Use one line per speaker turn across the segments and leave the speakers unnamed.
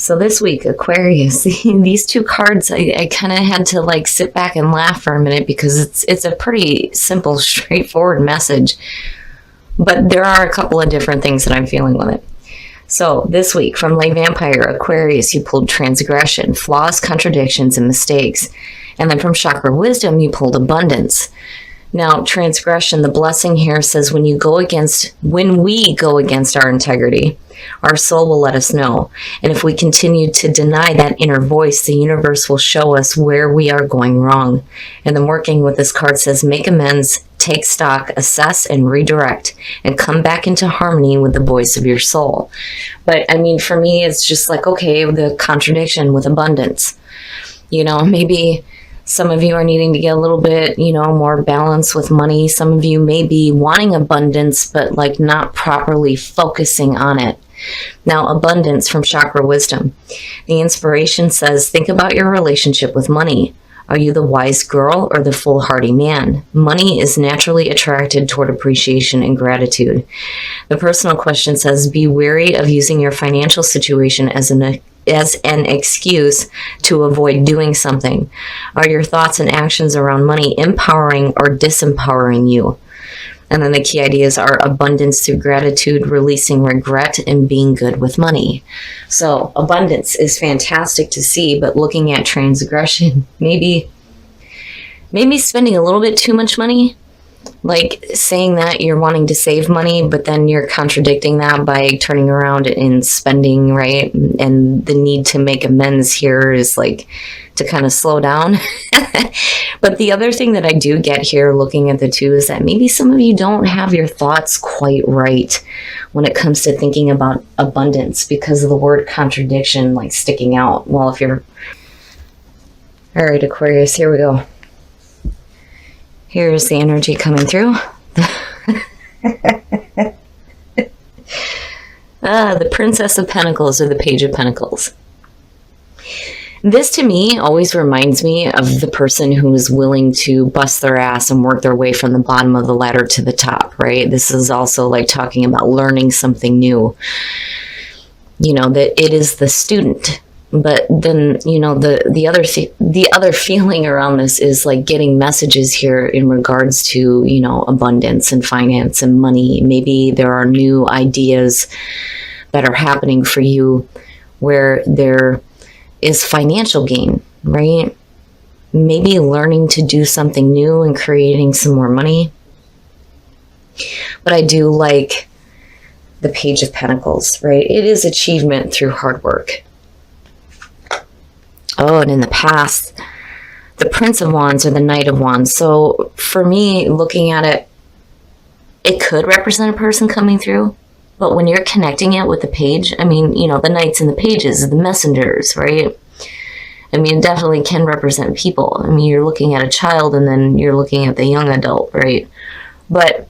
So this week, Aquarius, these two cards, I kind of had to like sit back and laugh for a minute because it's a pretty simple, straightforward message. But there are a couple of different things that I'm feeling with it. So this week, from Lay Vampire, Aquarius, you pulled transgression, flaws, contradictions, and mistakes. And then from Chakra Wisdom, you pulled abundance. Now, transgression, the blessing here says when we go against our integrity, our soul will let us know. And if we continue to deny that inner voice, the universe will show us where we are going wrong. And then working with this card says, make amends, take stock, assess, and redirect, and come back into harmony with the voice of your soul. But I mean, for me, it's just like, okay, the contradiction with abundance. Maybe some of you are needing to get a little bit, more balance with money. Some of you may be wanting abundance, but like not properly focusing on it. Now, abundance from Chakra Wisdom. The inspiration says, think about your relationship with money. Are you the wise girl or the foolhardy man? Money is naturally attracted toward appreciation and gratitude. The personal question says, be wary of using your financial situation as an excuse to avoid doing something. Are your thoughts and actions around money empowering or disempowering you? And then the key ideas are abundance through gratitude, releasing regret, and being good with money. So abundance is fantastic to see, but looking at transgression, maybe spending a little bit too much money, like saying that you're wanting to save money, but then you're contradicting that by turning around and spending, right? And the need to make amends here is like to kind of slow down. But the other thing that I do get here looking at the two is that maybe some of you don't have your thoughts quite right when it comes to thinking about abundance because of the word contradiction like sticking out. Well, if you're... All right, Aquarius, here we go. Here's the energy coming through. The Princess of Pentacles or the Page of Pentacles. This to me always reminds me of the person who is willing to bust their ass and work their way from the bottom of the ladder to the top, right? This is also like talking about learning something new. That it is the student. But then, the other feeling around this is like getting messages here in regards to, abundance and finance and money. Maybe there are new ideas that are happening for you where there is financial gain, right? Maybe learning to do something new and creating some more money. But I do like the Page of Pentacles, right? It is achievement through hard work. Oh, and in the past, the Prince of Wands or the Knight of Wands. So for me, looking at it, it could represent a person coming through. But when you're connecting it with the page, I mean, the knights and the pages, the messengers, right? I mean, it definitely can represent people. I mean, you're looking at a child and then you're looking at the young adult, right? But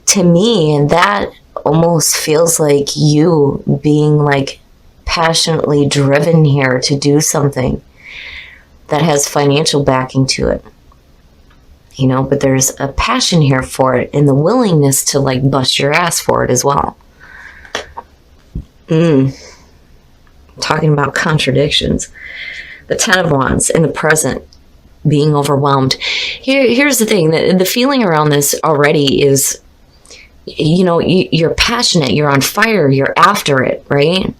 to me, that almost feels like you being like passionately driven here to do something that has financial backing to it. But there's a passion here for it and the willingness to like bust your ass for it as well. Talking about contradictions. The Ten of Wands in the present, being overwhelmed. Here's the thing, the feeling around this already is, you're passionate, you're on fire, you're after it, right?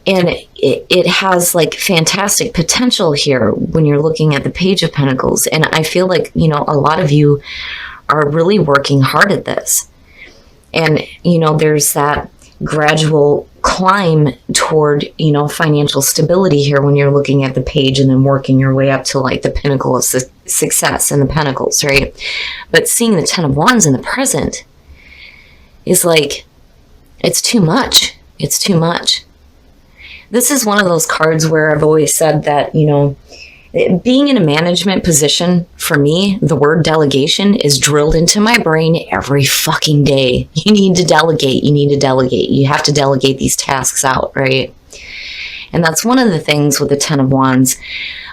And it has like fantastic potential here when you're looking at the Page of Pentacles. And I feel like, a lot of you are really working hard at this. And, there's that gradual climb toward, financial stability here when you're looking at the page and then working your way up to like the pinnacle of success and the pentacles, right? But seeing the Ten of Wands in the present is like, it's too much. It's too much. This is one of those cards where I've always said that, being in a management position, for me, the word delegation is drilled into my brain every fucking day. You need to delegate. You need to delegate. You have to delegate these tasks out, right? And that's one of the things with the Ten of Wands.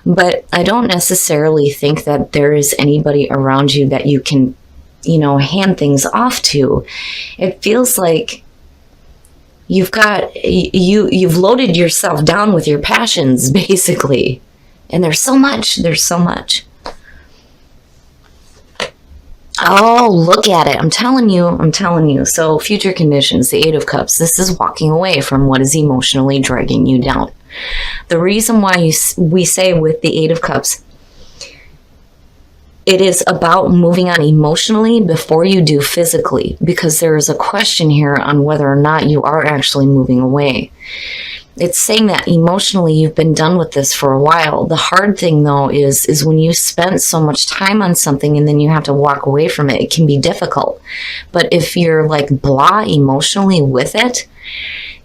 But I don't necessarily think that there is anybody around you that you can, hand things off to. It feels like you've loaded yourself down with your passions, basically. And there's so much. Oh, look at it. I'm telling you. So future conditions, the Eight of Cups. This is walking away from what is emotionally dragging you down. The reason why we say with the Eight of Cups, it is about moving on emotionally before you do physically, because there is a question here on whether or not you are actually moving away. It's saying that emotionally you've been done with this for a while. The hard thing, though, is when you spent so much time on something and then you have to walk away from it, it can be difficult. But if you're like blah emotionally with it,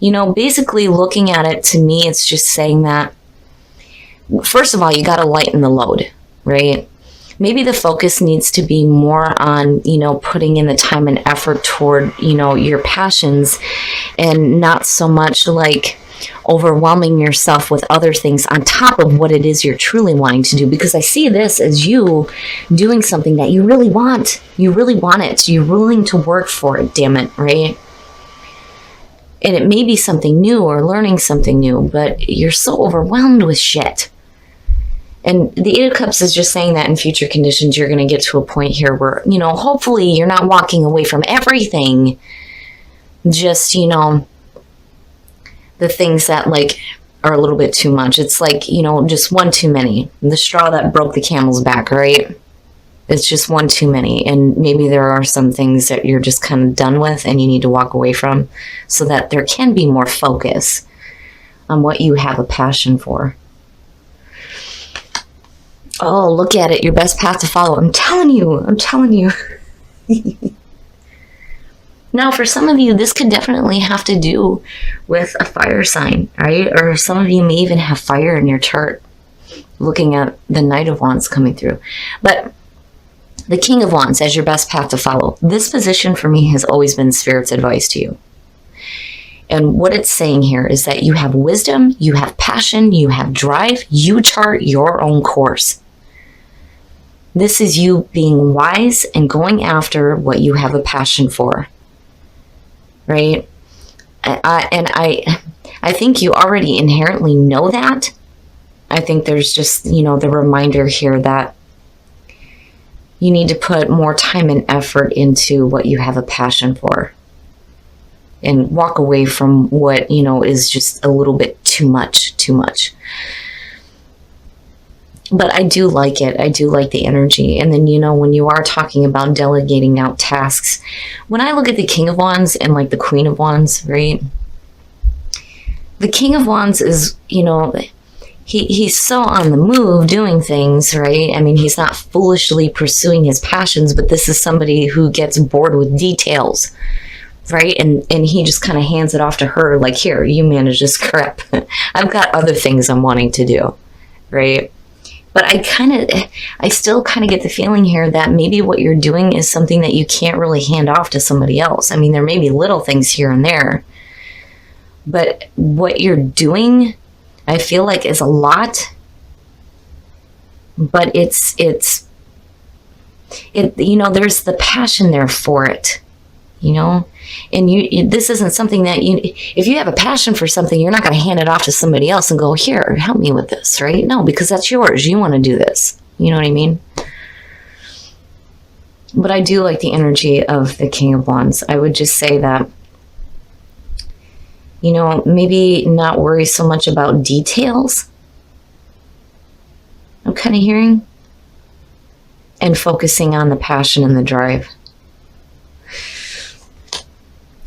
basically looking at it, to me, it's just saying that, first of all, you got to lighten the load, right? Maybe the focus needs to be more on, putting in the time and effort toward, your passions, and not so much like overwhelming yourself with other things on top of what it is you're truly wanting to do. Because I see this as you doing something that you really want. You really want it. You're willing to work for it, damn it, right? And it may be something new or learning something new, but you're so overwhelmed with shit. And the Eight of Cups is just saying that in future conditions, you're going to get to a point here where, hopefully you're not walking away from everything. Just, the things that like are a little bit too much. It's like, just one too many. The straw that broke the camel's back, right? It's just one too many. And maybe there are some things that you're just kind of done with and you need to walk away from, so that there can be more focus on what you have a passion for. Oh, look at it. Your best path to follow. I'm telling you. Now, for some of you, this could definitely have to do with a fire sign, right? Or some of you may even have fire in your chart, looking at the Knight of Wands coming through. But the King of Wands as your best path to follow. This position for me has always been Spirit's advice to you. And what it's saying here is that you have wisdom, you have passion, you have drive, you chart your own course. This is you being wise and going after what you have a passion for. Right? I think you already inherently know that. I think there's just, the reminder here that you need to put more time and effort into what you have a passion for. And walk away from what, is just a little bit too much. But I do like it. I do like the energy. And then, when you are talking about delegating out tasks, when I look at the King of Wands and like the Queen of Wands, right? The King of Wands is, he's so on the move doing things, right? I mean, he's not foolishly pursuing his passions, but this is somebody who gets bored with details, right? And he just kind of hands it off to her, like, here, you manage this crap. I've got other things I'm wanting to do, right? But I still kind of get the feeling here that maybe what you're doing is something that you can't really hand off to somebody else. I mean, there may be little things here and there, but what you're doing, I feel like, is a lot. But it's there's the passion there for it, and this isn't something that if you have a passion for something, you're not going to hand it off to somebody else and go, here, help me with this, right? No, because that's yours. You want to do this. You know what I mean? But I do like the energy of the King of Wands. I would just say that, maybe not worry so much about details. I'm kind of hearing. And focusing on the passion and the drive.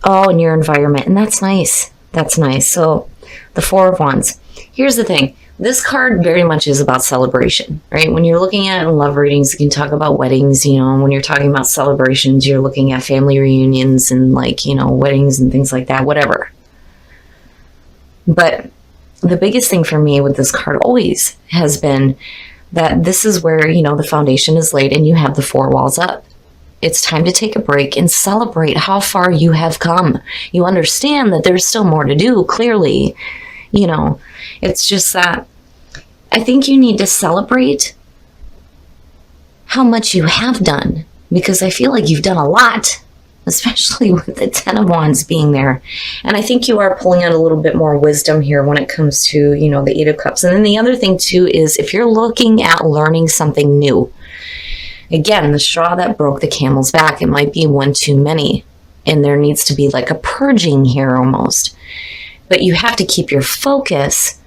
Oh, and your environment. And that's nice. That's nice. So the Four of Wands. Here's the thing. This card very much is about celebration, right? When you're looking at love readings, you can talk about weddings, when you're talking about celebrations, you're looking at family reunions and weddings and things like that, whatever. But the biggest thing for me with this card always has been that this is where, the foundation is laid and you have the four walls up. It's time to take a break and celebrate how far you have come. You understand that there's still more to do, clearly. It's just that I think you need to celebrate how much you have done, because I feel like you've done a lot. especially with the Ten of Wands being there. And I think you are pulling out a little bit more wisdom here when it comes to, you know, the Eight of Cups. And then the other thing too is if you're looking at learning something new, again, the straw that broke the camel's back, it might be one too many. And there needs to be like a purging here almost. But you have to keep your focus,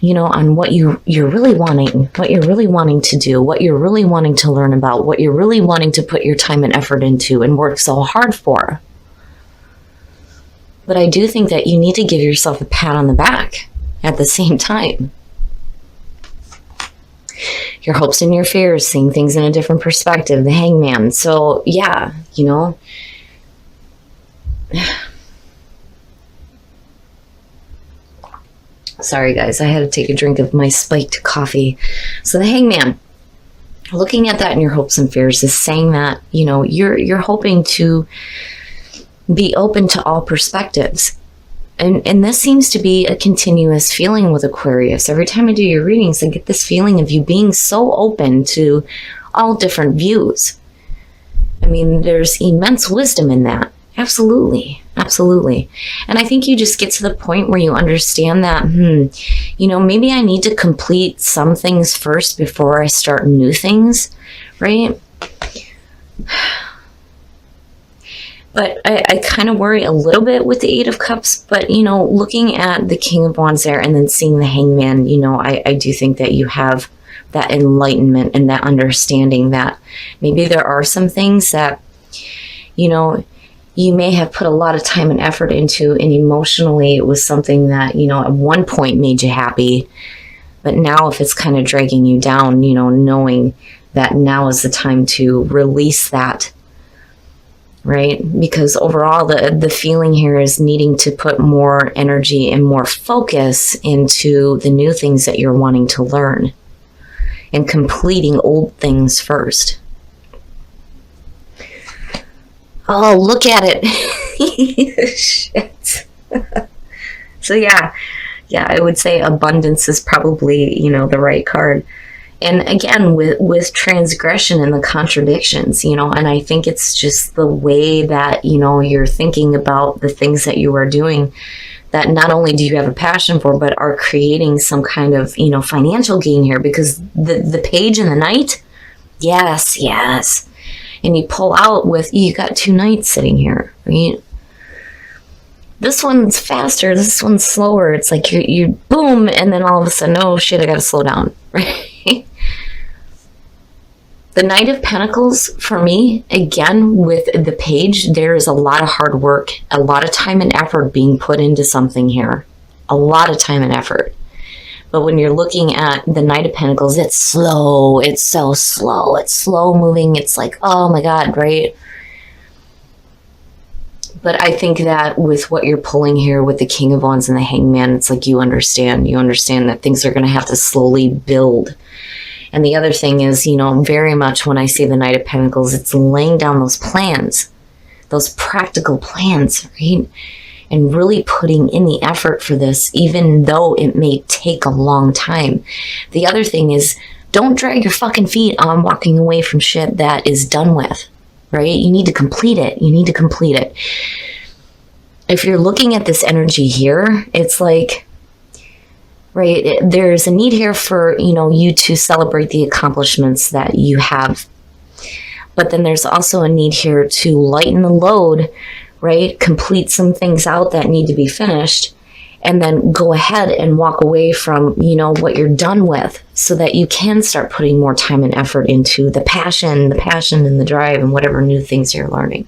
you know, on what you're really wanting, what you're really wanting to do, what you're really wanting to learn about, what you're really wanting to put your time and effort into and work so hard for. But I do think that you need to give yourself a pat on the back at the same time. Your hopes and your fears, seeing things in a different perspective, the Hangman. So yeah, you know, sorry guys, I had to take a drink of my spiked coffee. So the Hangman, looking at that in your hopes and fears is saying that, you know, you're hoping to be open to all perspectives. And this seems to be a continuous feeling with Aquarius. Every time I do your readings, I get this feeling of you being so open to all different views. I mean, there's immense wisdom in that. Absolutely. Absolutely. And I think you just get to the point where you understand that, you know, maybe I need to complete some things first before I start new things, right? But I kind of worry a little bit with the Eight of Cups, but, you know, looking at the King of Wands there and then seeing the Hangman, you know, I do think that you have that enlightenment and that understanding that maybe there are some things that, you know, you may have put a lot of time and effort into, and emotionally it was something that, you know, at one point made you happy. But now if it's kind of dragging you down, you know, knowing that now is the time to release that, right? Because overall the feeling here is needing to put more energy and more focus into the new things that you're wanting to learn and completing old things first. Oh, look at it. Shit. So yeah, I would say abundance is probably, you know, the right card. And again, with transgression and the contradictions, you know, and I think it's just the way that, you know, you're thinking about the things that you are doing that not only do you have a passion for, but are creating some kind of, you know, financial gain here, because the page and the knight, yes. And you pull out with, you got two knights sitting here, right? This one's faster, this one's slower. It's like you boom, and then all of a sudden, oh shit, I gotta slow down, right? The Knight of Pentacles, for me, again, with the page, there is a lot of hard work, a lot of time and effort being put into something here. A lot of time and effort. But when you're looking at the Knight of Pentacles, it's slow. It's so slow. It's slow moving. It's like, oh my God, right? But I think that with what you're pulling here with the King of Wands and the Hangman, it's like you understand. You understand that things are going to have to slowly build. And the other thing is, you know, very much when I say the Knight of Pentacles, it's laying down those plans, those practical plans, right? And really putting in the effort for this, even though it may take a long time. The other thing is, don't drag your fucking feet on walking away from shit that is done with, right? You need to complete it. You need to complete it. If you're looking at this energy here, it's like, right, there's a need here for, you know, you to celebrate the accomplishments that you have. But then there's also a need here to lighten the load, right? Complete some things out that need to be finished, and then go ahead and walk away from, you know, what you're done with, so that you can start putting more time and effort into the passion and the drive and whatever new things you're learning.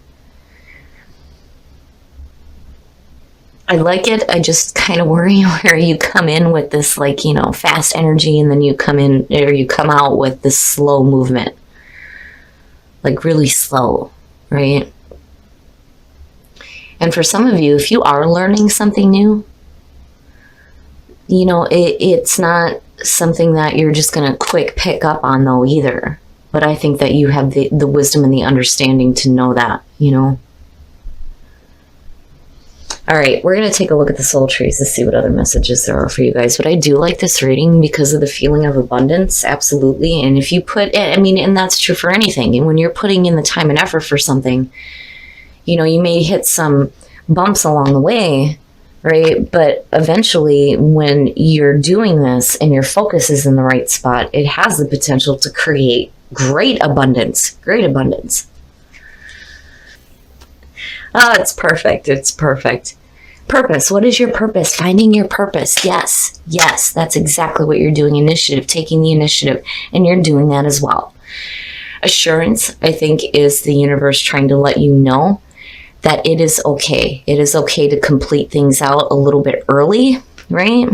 I like it. I just kind of worry where you come in with this, like, you know, fast energy, and then you come in, or you come out with this slow movement, like really slow, right? And for some of you, if you are learning something new, you know, it's not something that you're just going to quick pick up on though either. But I think that you have the wisdom and the understanding to know that, you know. All right, we're going to take a look at the soul trees to see what other messages there are for you guys. But I do like this reading because of the feeling of abundance, absolutely. And if you put, I mean, and that's true for anything. And when you're putting in the time and effort for something, You may hit some bumps along the way, right? But eventually, when you're doing this and your focus is in the right spot, it has the potential to create great abundance, great abundance. Oh, it's perfect. It's perfect. Purpose. What is your purpose? Finding your purpose. Yes. Yes. That's exactly what you're doing. Initiative, taking the initiative. And you're doing that as well. Assurance, I think, is the universe trying to let you know that it is okay. It is okay to complete things out a little bit early, right?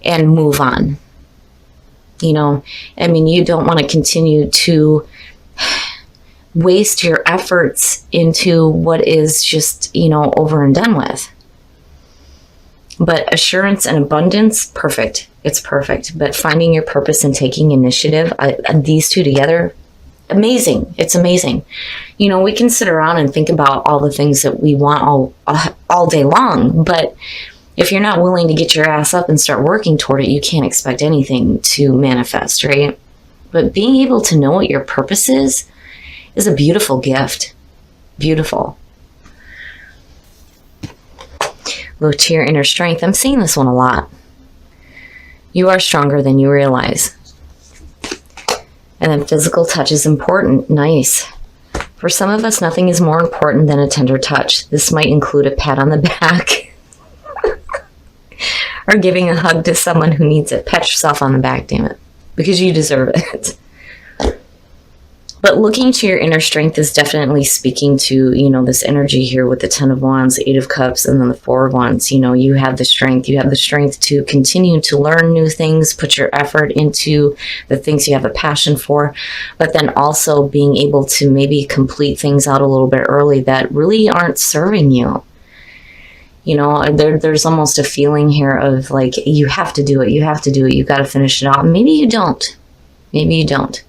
And move on. You don't want to continue to waste your efforts into what is just, over and done with. But assurance and abundance, perfect. It's perfect. But finding your purpose and taking initiative, these two together, amazing. It's amazing. We can sit around and think about all the things that we want all day long. But if you're not willing to get your ass up and start working toward it, you can't expect anything to manifest, right? But being able to know what your purpose is a beautiful gift. Beautiful. Look to your inner strength. I'm seeing this one a lot. You are stronger than you realize. And then physical touch is important. Nice. For some of us, nothing is more important than a tender touch. This might include a pat on the back or giving a hug to someone who needs it. Pat yourself on the back, damn it, because you deserve it. But looking to your inner strength is definitely speaking to, this energy here with the 10 of Wands, 8 of Cups, and then the 4 of Wands. You have the strength. You have the strength to continue to learn new things, put your effort into the things you have a passion for, but then also being able to maybe complete things out a little bit early that really aren't serving you. There's almost a feeling here of like, you have to do it. You have to do it. You got to finish it off. Maybe you don't. Maybe you don't.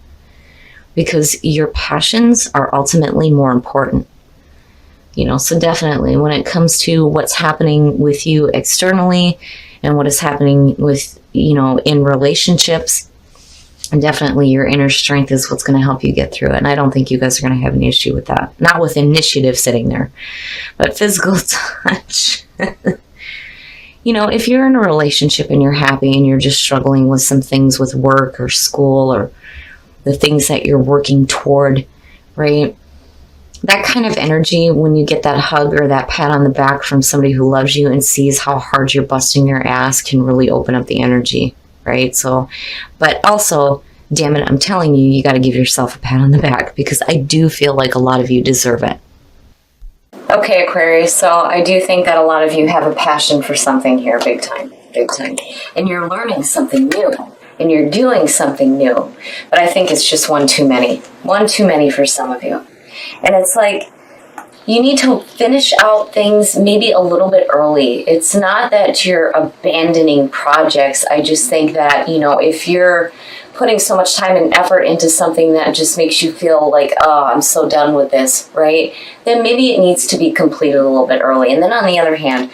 Because your passions are ultimately more important. So definitely when it comes to what's happening with you externally and what is happening with, in relationships, definitely your inner strength is what's going to help you get through it. And I don't think you guys are going to have an issue with that. Not with initiative sitting there, but physical touch. If you're in a relationship and you're happy and you're just struggling with some things with work or school or the things that you're working toward, right? That kind of energy, when you get that hug or that pat on the back from somebody who loves you and sees how hard you're busting your ass, can really open up the energy, right? So, but also, damn it, I'm telling you, you got to give yourself a pat on the back, because I do feel like a lot of you deserve it. Okay, Aquarius, so I do think that a lot of you have a passion for something here, big time, and you're learning something new. And you're doing something new. But I think it's just one too many. One too many for some of you. And it's like, you need to finish out things maybe a little bit early. It's not that you're abandoning projects. I just think that, if you're putting so much time and effort into something that just makes you feel like, oh, I'm so done with this, right? Then maybe it needs to be completed a little bit early. And then on the other hand,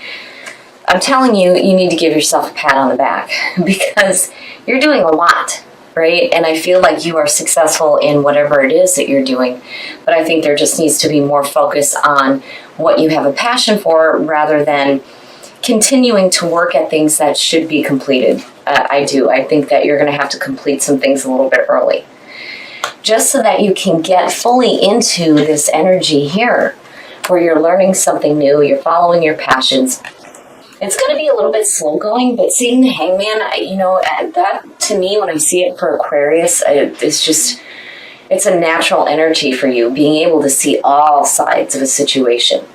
I'm telling you, you need to give yourself a pat on the back, because you're doing a lot, right? And I feel like you are successful in whatever it is that you're doing. But I think there just needs to be more focus on what you have a passion for, rather than continuing to work at things that should be completed. I do. I think that you're going to have to complete some things a little bit early, just so that you can get fully into this energy here, where you're learning something new, you're following your passions. It's going to be a little bit slow going, but seeing the Hangman, that to me, when I see it for Aquarius, it's a natural energy for you, being able to see all sides of a situation,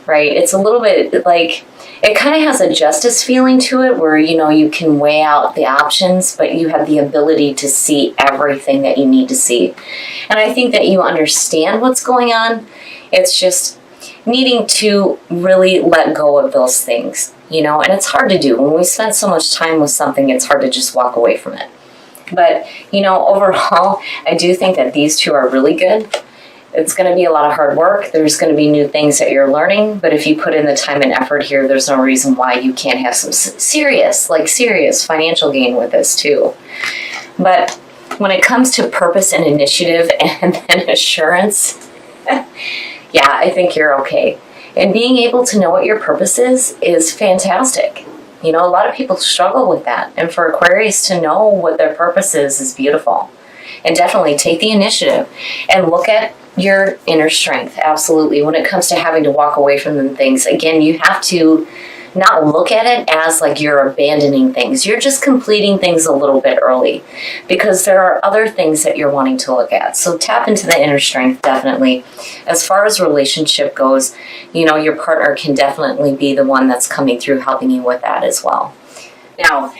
right? It's a little bit like, it kind of has a justice feeling to it, where, you can weigh out the options, but you have the ability to see everything that you need to see. And I think that you understand what's going on. It's just needing to really let go of those things, and it's hard to do. When we spend so much time with something, it's hard to just walk away from it. But, overall, I do think that these two are really good. It's going to be a lot of hard work. There's going to be new things that you're learning, but if you put in the time and effort here, there's no reason why you can't have some serious financial gain with this too. But when it comes to purpose and initiative and then assurance, Yeah, I think you're okay. And being able to know what your purpose is fantastic. You know, a lot of people struggle with that. And for Aquarius to know what their purpose is beautiful. And definitely take the initiative and look at your inner strength. Absolutely. When it comes to having to walk away from them things, again, you have to not look at it as like you're abandoning things. You're just completing things a little bit early because there are other things that you're wanting to look at. So tap into the inner strength, definitely. As far as relationship goes, you know, your partner can definitely be the one that's coming through helping you with that as well. Now,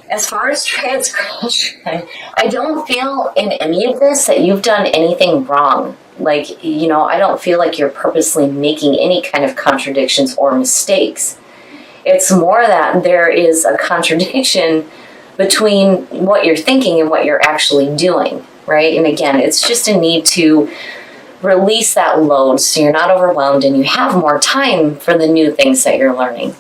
as far as transgression, I don't feel in any of this that you've done anything wrong. Like, you know, I don't feel like you're purposely making any kind of contradictions or mistakes. It's more that there is a contradiction between what you're thinking and what you're actually doing, right? And again, it's just a need to release that load so you're not overwhelmed and you have more time for the new things that you're learning.